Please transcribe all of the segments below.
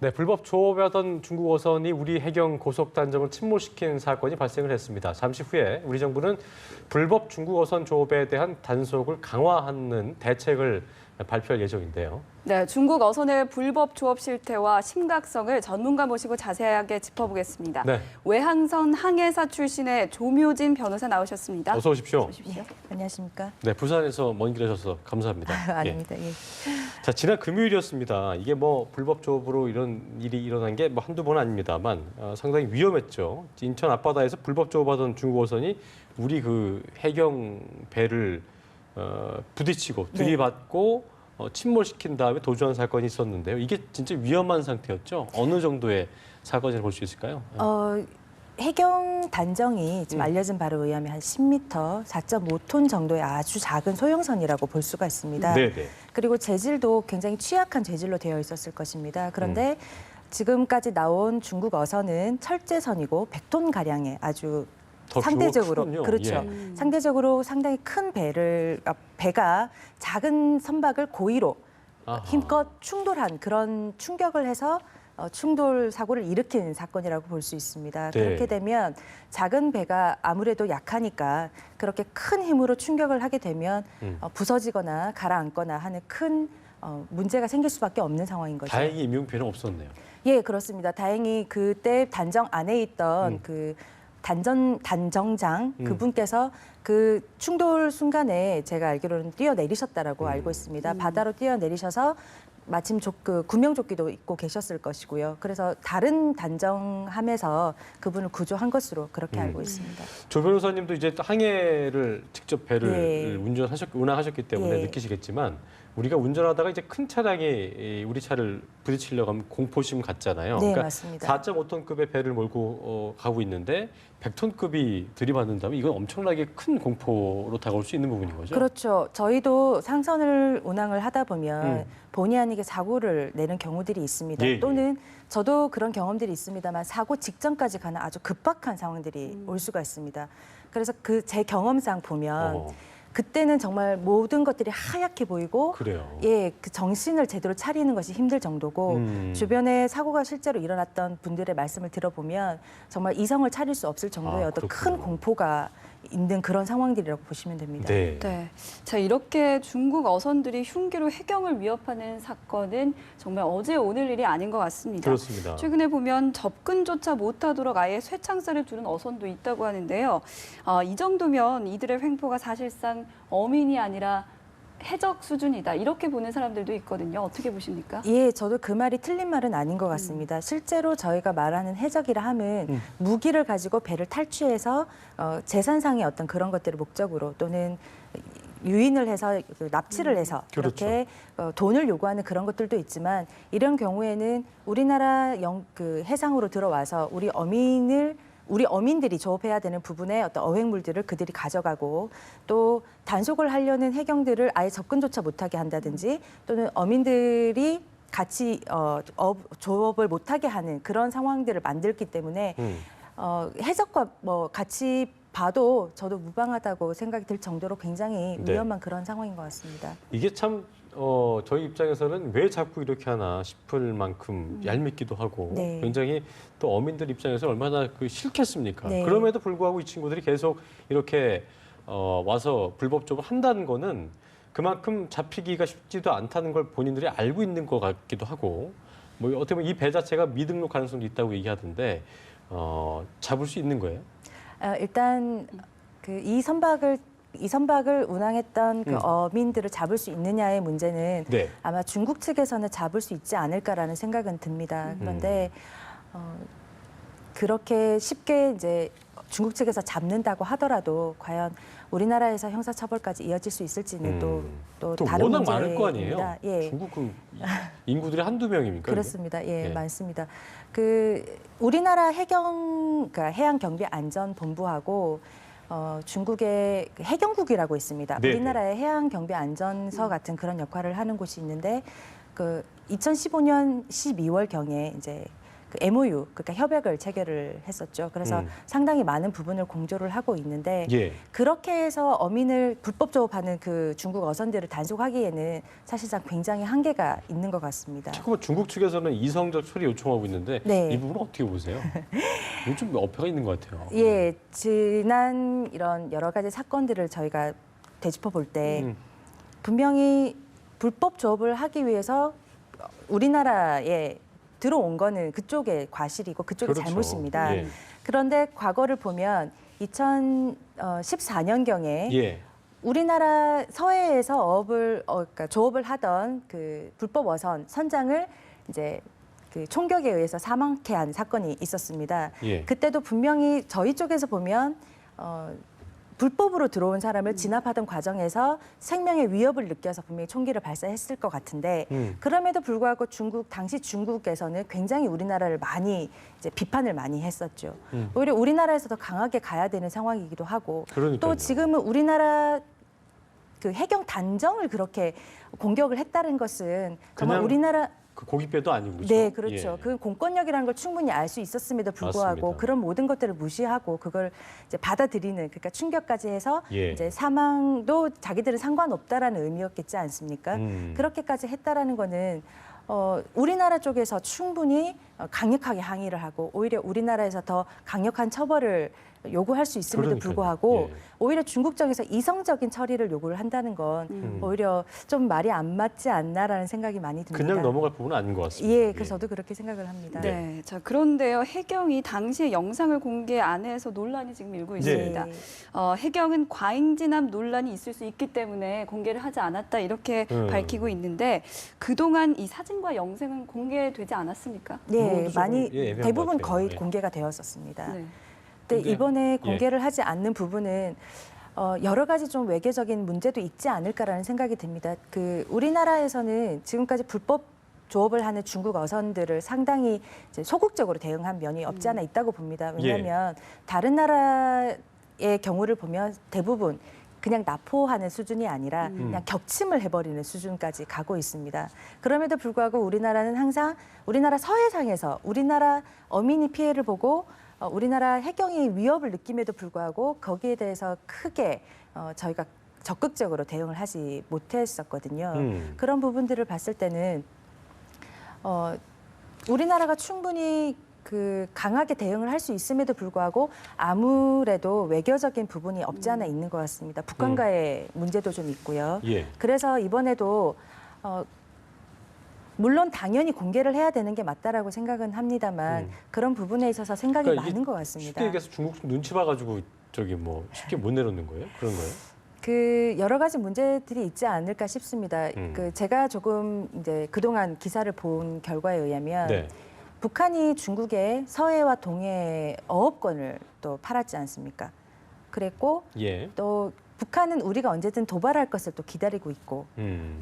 네, 불법 조업하던 중국 어선이 우리 해경 고속단점을 침몰시킨 사건이 발생을 했습니다. 잠시 후에 우리 정부는 불법 중국 어선 조업에 대한 단속을 강화하는 대책을 발표할 예정인데요. 네, 중국 어선의 불법 조업 실태와 심각성을 전문가 모시고 자세하게 짚어보겠습니다. 네. 외항선 항해사 출신의 조묘진 변호사 나오셨습니다. 어서 오십시오. 오십시오. 안녕하십니까? 네, 부산에서 먼 길 오셔서 감사합니다. 아닙니다. 예. 자, 지난 금요일이었습니다. 이게 뭐 불법 조업으로 이런 일이 일어난 게 뭐 한두 번은 아닙니다만 상당히 위험했죠. 인천 앞바다에서 불법 조업하던 중국 어선이 우리 그 해경 배를 부딪히고 들이받고 침몰시킨 다음에 도주한 사건이 있었는데요. 이게 진짜 위험한 상태였죠. 어느 정도의 사건이라고 볼 수 있을까요? 해경 단정이 지금 알려진 바에 의하면 한 10m, 4.5톤 정도의 아주 작은 소형선이라고 볼 수가 있습니다. 네네. 그리고 재질도 굉장히 취약한 재질로 되어 있었을 것입니다. 그런데 지금까지 나온 중국 어선은 철제선이고 100톤 가량의 아주 상대적으로 크군요. 그렇죠. 예. 상대적으로 상당히 큰 배가 작은 선박을 고의로 아하. 힘껏 충돌한 그런 충격을 해서 충돌 사고를 일으킨 사건이라고 볼 수 있습니다. 네. 그렇게 되면 작은 배가 아무래도 약하니까 그렇게 큰 힘으로 충격을 하게 되면 부서지거나 가라앉거나 하는 큰 문제가 생길 수밖에 없는 상황인 거죠. 다행히 인명피해는 없었네요. 예, 그렇습니다. 다행히 그때 단정 안에 있던 그 단정장 그분께서 그 충돌 순간에 제가 알기로는 뛰어내리셨다라고 알고 있습니다. 바다로 뛰어내리셔서 마침 그 구명조끼도 입고 계셨을 것이고요. 그래서 다른 단정함에서 그분을 구조한 것으로 그렇게 알고 있습니다. 조 변호사님도 이제 항해를 직접 배를 네. 운항하셨기 때문에 예. 느끼시겠지만 우리가 운전하다가 이제 큰 차량이 우리 차를 부딪히려고 하면 공포심 같잖아요. 네, 그러니까 맞습니다. 4.5톤급의 배를 몰고 가고 있는데 100톤급이 들이받는다면 이건 엄청나게 큰 공포로 다가올 수 있는 부분인 거죠. 그렇죠. 저희도 상선을 운항을 하다 보면 본의 아니게 사고를 내는 경우들이 있습니다. 예, 예. 또는 저도 그런 경험들이 있습니다만 사고 직전까지 가는 아주 급박한 상황들이 올 수가 있습니다. 그래서 그 제 경험상 보면 그때는 정말 모든 것들이 하얗게 보이고 그래요. 예, 그 정신을 제대로 차리는 것이 힘들 정도고 주변에 사고가 실제로 일어났던 분들의 말씀을 들어보면 정말 이성을 차릴 수 없을 정도의 어떤 큰 그렇군요. 공포가 있는 그런 상황들이라고 보시면 됩니다. 네. 네. 자, 이렇게 중국 어선들이 흉기로 해경을 위협하는 사건은 정말 어제 오늘 일이 아닌 것 같습니다. 그렇습니다. 최근에 보면 접근조차 못하도록 아예 쇠창살을 두는 어선도 있다고 하는데요. 이 정도면 이들의 횡포가 사실상 어민이 아니라 해적 수준이다. 이렇게 보는 사람들도 있거든요. 어떻게 보십니까? 예, 저도 그 말이 틀린 말은 아닌 것 같습니다. 실제로 저희가 말하는 해적이라 함은 무기를 가지고 배를 탈취해서 재산상의 어떤 그런 것들을 목적으로 또는 유인을 해서 납치를 해서 그렇죠. 이렇게 돈을 요구하는 그런 것들도 있지만 이런 경우에는 우리나라 그 해상으로 들어와서 우리 어민들이 조업해야 되는 부분의 어떤 어획물들을 그들이 가져가고 또 단속을 하려는 해경들을 아예 접근조차 못하게 한다든지 또는 어민들이 같이 조업을 못하게 하는 그런 상황들을 만들기 때문에 해적과 뭐 같이 봐도 저도 무방하다고 생각이 들 정도로 굉장히 네. 위험한 그런 상황인 것 같습니다. 이게 참 저희 입장에서는 왜 자꾸 이렇게 하나 싶을 만큼 얄밉기도 하고 네. 굉장히 또 어민들 입장에서 얼마나 싫겠습니까? 네. 그럼에도 불구하고 이 친구들이 계속 이렇게 와서 불법 조업을 한다는 거는 그만큼 잡히기가 쉽지도 않다는 걸 본인들이 알고 있는 것 같기도 하고 뭐 어떻게 보면 이 배 자체가 미등록 가능성도 있다고 얘기하던데 잡을 수 있는 거예요? 일단 이 선박을 운항했던 그 어민들을 잡을 수 있느냐의 문제는 네. 아마 중국 측에서는 잡을 수 있지 않을까라는 생각은 듭니다. 그런데 그렇게 쉽게 이제 중국 측에서 잡는다고 하더라도 과연 우리나라에서 형사처벌까지 이어질 수 있을지는 또 다른 워낙 문제입니다. 많을 거 아니에요? 예. 중국 그 인구들이 한두 명입니까? 이게? 그렇습니다. 예, 예. 많습니다. 그 우리나라 그러니까 해양경비안전본부하고 중국의 그 해경국이라고 있습니다. 네네. 우리나라의 해양경비안전서 같은 그런 역할을 하는 곳이 있는데 그 2015년 12월 경에 이제 그 MOU, 그러니까 협약을 체결을 했었죠. 그래서 상당히 많은 부분을 공조를 하고 있는데 예. 그렇게 해서 어민을 불법 조업하는 그 중국 어선들을 단속하기에는 사실상 굉장히 한계가 있는 것 같습니다. 잠깐만 중국 측에서는 이성적 처리 요청하고 있는데 네. 이 부분은 어떻게 보세요? 이건 좀 어폐가 있는 것 같아요. 예, 지난 이런 여러 가지 사건들을 저희가 되짚어 볼 때 음. 분명히 불법 조업을 하기 위해서 우리나라에 들어온 거는 그쪽의 과실이고 그쪽의 그렇죠. 잘못입니다. 예. 그런데 과거를 보면 2014년경에 예. 우리나라 서해에서 그러니까 조업을 하던 그 불법 어선 선장을 이제 그 총격에 의해서 사망케 한 사건이 있었습니다. 예. 그때도 분명히 저희 쪽에서 보면 불법으로 들어온 사람을 진압하던 과정에서 생명의 위협을 느껴서 분명히 총기를 발사했을 것 같은데 그럼에도 불구하고 당시 중국에서는 굉장히 우리나라를 많이 이제 비판을 많이 했었죠. 오히려 우리나라에서 더 강하게 가야 되는 상황이기도 하고 그러니까요. 또 지금은 우리나라 그 해경 단정을 그렇게 공격을 했다는 것은 정말 그냥 우리나라 그 고깃배도 아니고 그렇죠? 네, 그렇죠. 예. 그 공권력이라는 걸 충분히 알 수 있었음에도 불구하고 맞습니다. 그런 모든 것들을 무시하고 그걸 이제 받아들이는 그러니까 충격까지 해서 예. 이제 사망도 자기들은 상관없다라는 의미였겠지 않습니까? 음. 그렇게까지 했다라는 거는 우리나라 쪽에서 충분히 강력하게 항의를 하고 오히려 우리나라에서 더 강력한 처벌을 요구할 수 있음에도 그러니까요. 불구하고 예. 오히려 중국 쪽에서 이성적인 처리를 요구를 한다는 건 오히려 좀 말이 안 맞지 않나라는 생각이 많이 듭니다. 그냥 넘어갈 부분은 아닌 것 같습니다. 예, 그래서 저도 그렇게 생각을 합니다. 네. 자, 그런데요. 해경이 당시에 영상을 공개 안 해서 논란이 지금 일고 있습니다. 네. 해경은 과잉 진압 논란이 있을 수 있기 때문에 공개를 하지 않았다 이렇게 밝히고 있는데 그동안 이 사진과 영상은 공개되지 않았습니까? 네, 부분도 많이 조금, 예, 애매한 대부분 것 같아요. 거의 예. 공개가 되었었습니다. 네. 근데 근데- 이번에 예. 공개를 하지 않는 부분은 여러 가지 좀 외교적인 문제도 있지 않을까라는 생각이 듭니다. 그 우리나라에서는 지금까지 불법 조업을 하는 중국 어선들을 상당히 이제 소극적으로 대응한 면이 없지 않아 있다고 봅니다. 왜냐하면 다른 나라의 경우를 보면 대부분 그냥 납포하는 수준이 아니라 그냥 격침을 해버리는 수준까지 가고 있습니다. 그럼에도 불구하고 우리나라는 항상 우리나라 서해상에서 우리나라 어민이 피해를 보고 우리나라 해경이 위협을 느낌에도 불구하고 거기에 대해서 크게 저희가 적극적으로 대응을 하지 못했었거든요. 그런 부분들을 봤을 때는 우리나라가 충분히 그 강하게 대응을 할 수 있음에도 불구하고 아무래도 외교적인 부분이 없지 않아 있는 것 같습니다. 북한과의 문제도 좀 있고요. 예. 그래서 이번에도 물론 당연히 공개를 해야 되는 게 맞다라고 생각은 합니다만 그런 부분에 있어서 생각이 그러니까 이게 많은 것 같습니다. 쉽게 얘기해서 중국 눈치 봐가지고 저기 뭐 쉽게 못 내놓는 거예요? 그런 거예요? 그 여러 가지 문제들이 있지 않을까 싶습니다. 그 제가 조금 이제 그동안 기사를 본 결과에 의하면 네. 북한이 중국에 서해와 동해 어업권을 또 팔았지 않습니까? 그랬고 예. 또 북한은 우리가 언제든 도발할 것을 또 기다리고 있고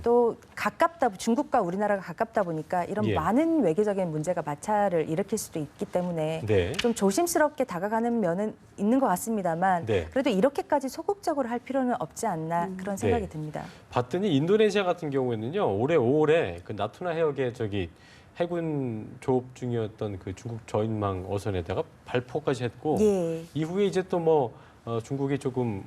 또 가깝다 중국과 우리나라가 가깝다 보니까 이런 예. 많은 외교적인 문제가 마찰을 일으킬 수도 있기 때문에 네. 좀 조심스럽게 다가가는 면은 있는 것 같습니다만 네. 그래도 이렇게까지 소극적으로 할 필요는 없지 않나 그런 생각이 네. 듭니다. 봤더니 인도네시아 같은 경우에는요 올해 5월에 그 나투나 해역에 저기 해군 조업 중이었던 그 중국 저인망 어선에다가 발포까지 했고 예. 이후에 이제 또 뭐 중국이 조금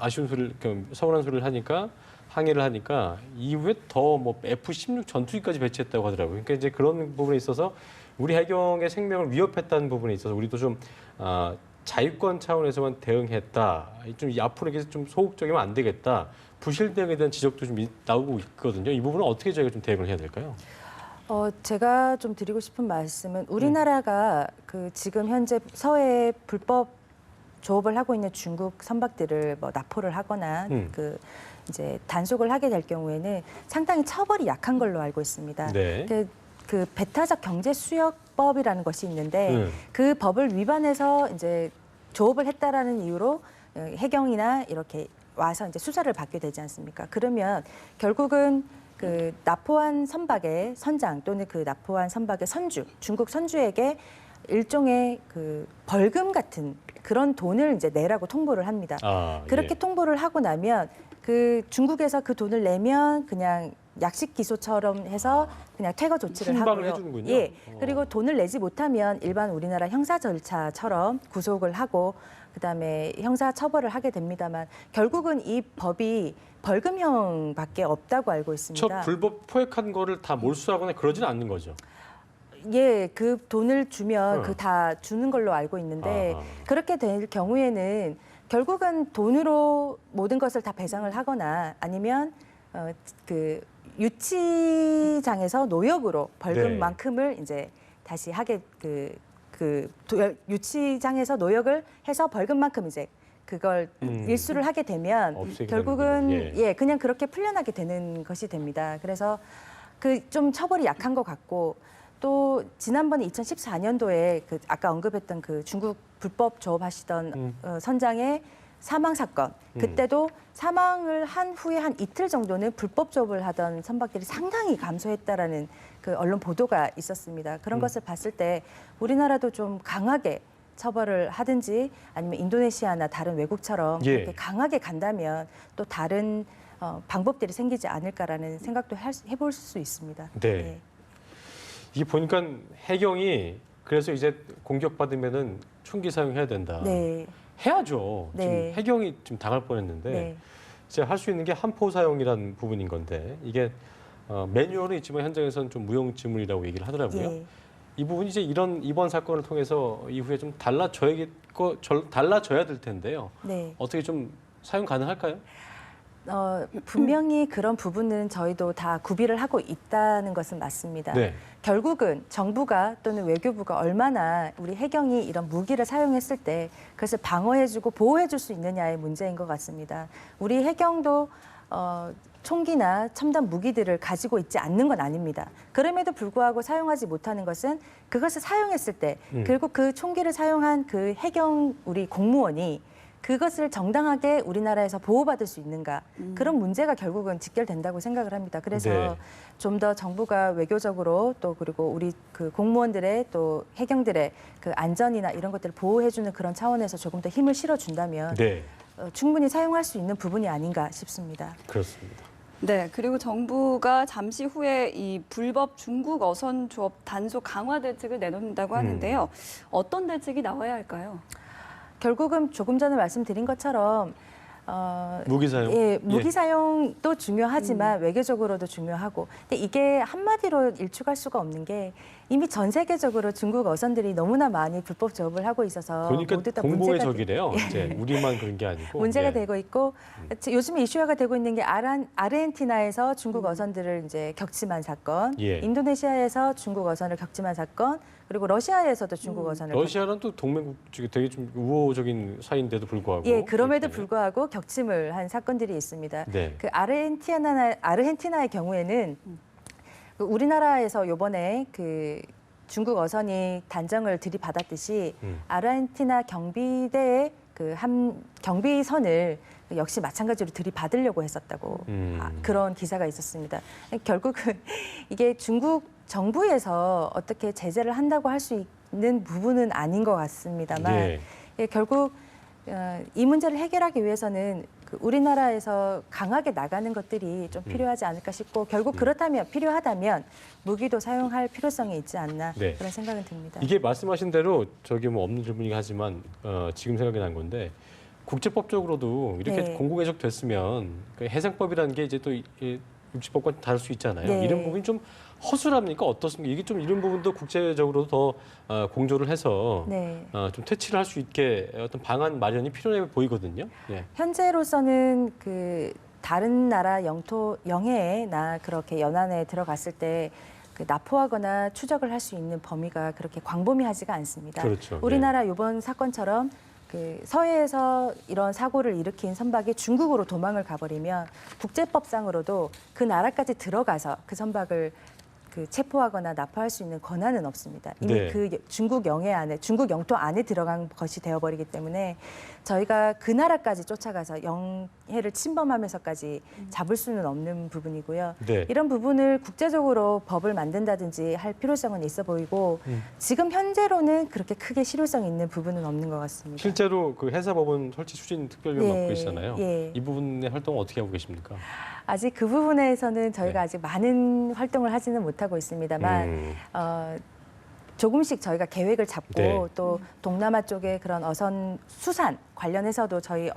아쉬운 소리를 서운한 소리를 하니까 항의를 하니까 이후에 더 뭐 F-16 전투기까지 배치했다고 하더라고요. 그러니까 이제 그런 부분에 있어서 우리 해경의 생명을 위협했다는 부분에 있어서 우리도 좀 자유권 차원에서만 대응했다. 좀 앞으로 이렇게 좀 소극적이면 안 되겠다. 부실 대응에 대한 지적도 좀 나오고 있거든요. 이 부분은 어떻게 저희가 좀 대응을 해야 될까요? 제가 좀 드리고 싶은 말씀은 우리나라가 그 지금 현재 서해에 불법 조업을 하고 있는 중국 선박들을 뭐 납포를 하거나 그 이제 단속을 하게 될 경우에는 상당히 처벌이 약한 걸로 알고 있습니다. 네. 그 배타적 경제 수역법이라는 것이 있는데 그 법을 위반해서 이제 조업을 했다라는 이유로 해경이나 이렇게 와서 이제 수사를 받게 되지 않습니까? 그러면 결국은 그 납포한 선박의 선장 또는 그 납포한 선박의 선주, 중국 선주에게 일종의 그 벌금 같은 그런 돈을 이제 내라고 통보를 합니다. 그렇게 예. 통보를 하고 나면 그 중국에서 그 돈을 내면 그냥 약식 기소처럼 해서 그냥 퇴거 조치를 순방을 하고요. 해주는군요. 예. 그리고 돈을 내지 못하면 일반 우리나라 형사 절차처럼 구속을 하고 그다음에 형사 처벌을 하게 됩니다만 결국은 이 법이 벌금형밖에 없다고 알고 있습니다. 저 불법 포획한 거를 다 몰수하거나 그러지는 않는 거죠. 예, 그 돈을 주면 어. 그 다 주는 걸로 알고 있는데 아하. 그렇게 될 경우에는 결국은 돈으로 모든 것을 다 배상을 하거나 아니면 그 유치장에서 노역으로 벌금만큼을 이제 다시 하게 유치장에서 노역을 해서 벌금만큼 이제 그걸 일수를 하게 되면 없애게 결국은 되는 거군요. 예, 그냥 그렇게 풀려나게 되는 것이 됩니다. 그래서 그 좀 처벌이 약한 것 같고 또 지난번에 2014년도에 그 아까 언급했던 그 중국 불법 조업하시던 선장의 사망 사건 그때도 사망을 한 후에 한 이틀 정도는 불법 조업을 하던 선박들이 상당히 감소했다라는 그 언론 보도가 있었습니다. 그런 것을 봤을 때 우리나라도 좀 강하게 처벌을 하든지 아니면 인도네시아나 다른 외국처럼 예. 그렇게 강하게 간다면 또 다른 방법들이 생기지 않을까라는 생각도 해볼 수 있습니다. 네. 예. 이게 보니까 해경이 그래서 이제 공격받으면은 총기 사용해야 된다. 네. 해야죠. 네. 지금 해경이 지금 당할 뻔했는데 네. 이제 할 수 있는 게 한포 사용이라는 부분인 건데 이게 매뉴얼은 있지만 현장에서는 좀 무용지물이라고 얘기를 하더라고요. 예. 이 부분이 이제 이번 사건을 통해서 이후에 좀 달라져야 될 텐데요. 네. 어떻게 좀 사용 가능할까요? 분명히 그런 부분은 저희도 다 구비를 하고 있다는 것은 맞습니다. 네. 결국은 정부가 또는 외교부가 얼마나 우리 해경이 이런 무기를 사용했을 때 그것을 방어해주고 보호해줄 수 있느냐의 문제인 것 같습니다. 우리 해경도 총기나 첨단 무기들을 가지고 있지 않는 건 아닙니다. 그럼에도 불구하고 사용하지 못하는 것은 그것을 사용했을 때 그리고 그 총기를 사용한 그 해경 우리 공무원이 그것을 정당하게 우리나라에서 보호받을 수 있는가 그런 문제가 결국은 직결된다고 생각을 합니다. 그래서 네. 좀 더 정부가 외교적으로 또 그리고 우리 그 공무원들의 또 해경들의 그 안전이나 이런 것들을 보호해주는 그런 차원에서 조금 더 힘을 실어준다면 네. 충분히 사용할 수 있는 부분이 아닌가 싶습니다. 그렇습니다. 네, 그리고 정부가 잠시 후에 이 불법 중국 어선 조업 단속 강화 대책을 내놓는다고 하는데요. 어떤 대책이 나와야 할까요? 결국은 조금 전에 말씀드린 것처럼 무기 사용? 예, 무기 사용도 중요하지만 외교적으로도 중요하고. 근데 이게 한마디로 일축할 수가 없는 게 이미 전 세계적으로 중국 어선들이 너무나 많이 불법 조업을 하고 있어서 보니까 모두 다 공공의 문제가 적이래요. 이제 우리만 그런 게 아니고 문제가 예. 되고 있고 요즘에 이슈화가 되고 있는 게 아르헨티나에서 중국 어선들을 이제 격침한 사건, 예. 인도네시아에서 중국 어선을 격침한 사건, 그리고 러시아에서도 중국 어선을 러시아는 또 동맹국 쪽이 되게 좀 우호적인 사이인데도 불구하고 예, 그럼에도 그렇게. 불구하고 격침을 한 사건들이 있습니다. 네. 그 아르헨티나의 경우에는 그 우리나라에서 요번에 그 중국 어선이 단정을 들이받았듯이 아르헨티나 경비대의 그 한 경비선을 역시 마찬가지로 들이받으려고 했었다고 그런 기사가 있었습니다. 결국은 이게 중국 정부에서 어떻게 제재를 한다고 할 수 있는 부분은 아닌 것 같습니다만 네. 예, 결국 이 문제를 해결하기 위해서는 그 우리나라에서 강하게 나가는 것들이 좀 필요하지 않을까 싶고 결국 그렇다면 필요하다면 무기도 사용할 필요성이 있지 않나 네. 그런 생각은 듭니다. 이게 말씀하신 대로 저기 뭐 없는 질문이긴 하지만 지금 생각이 난 건데 국제법적으로도 이렇게 네. 공공해적 됐으면 그 해상법이라는 게 이제 또 육지법과 다를 수 있잖아요. 네. 이런 부분이 좀 허술합니까? 어떻습니까? 이게 좀 이런 부분도 국제적으로도 더 공조를 해서 네. 좀 퇴치를 할 수 있게 어떤 방안 마련이 필요해 보이거든요. 예. 현재로서는 그 다른 나라 영해나 그렇게 연안에 들어갔을 때 그 납포하거나 추적을 할 수 있는 범위가 그렇게 광범위하지가 않습니다. 그렇죠. 우리나라 이번 사건처럼 그 서해에서 이런 사고를 일으킨 선박이 중국으로 도망을 가버리면 국제법상으로도 그 나라까지 들어가서 그 선박을 그 체포하거나 납포할 수 있는 권한은 없습니다. 이미 네. 그 중국 영해 안에, 중국 영토 안에 들어간 것이 되어버리기 때문에 저희가 그 나라까지 쫓아가서 영해를 침범하면서까지 잡을 수는 없는 부분이고요. 네. 이런 부분을 국제적으로 법을 만든다든지 할 필요성은 있어 보이고 지금 현재로는 그렇게 크게 실효성 있는 부분은 없는 것 같습니다. 실제로 그 해사법원 설치 추진 특별위원 예, 맡고 계시잖아요. 예. 이 부분의 활동은 어떻게 하고 계십니까? 아직 그 부분에서는 저희가 네. 아직 많은 활동을 하지는 못하고 있습니다만 조금씩 저희가 계획을 잡고 네. 또 동남아 쪽에 그런 어선 수산 관련해서도 저희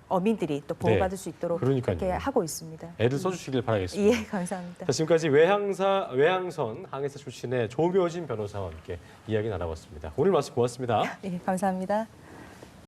어민들이 또 보호받을 네. 수 있도록 그러니까요. 그렇게 하고 있습니다. 애를 써주시길 바라겠습니다. 예, 감사합니다. 자, 지금까지 외항선 항해사 출신의 조묘진 변호사와 함께 이야기 나눠봤습니다. 오늘 말씀 고맙습니다. 예, 감사합니다.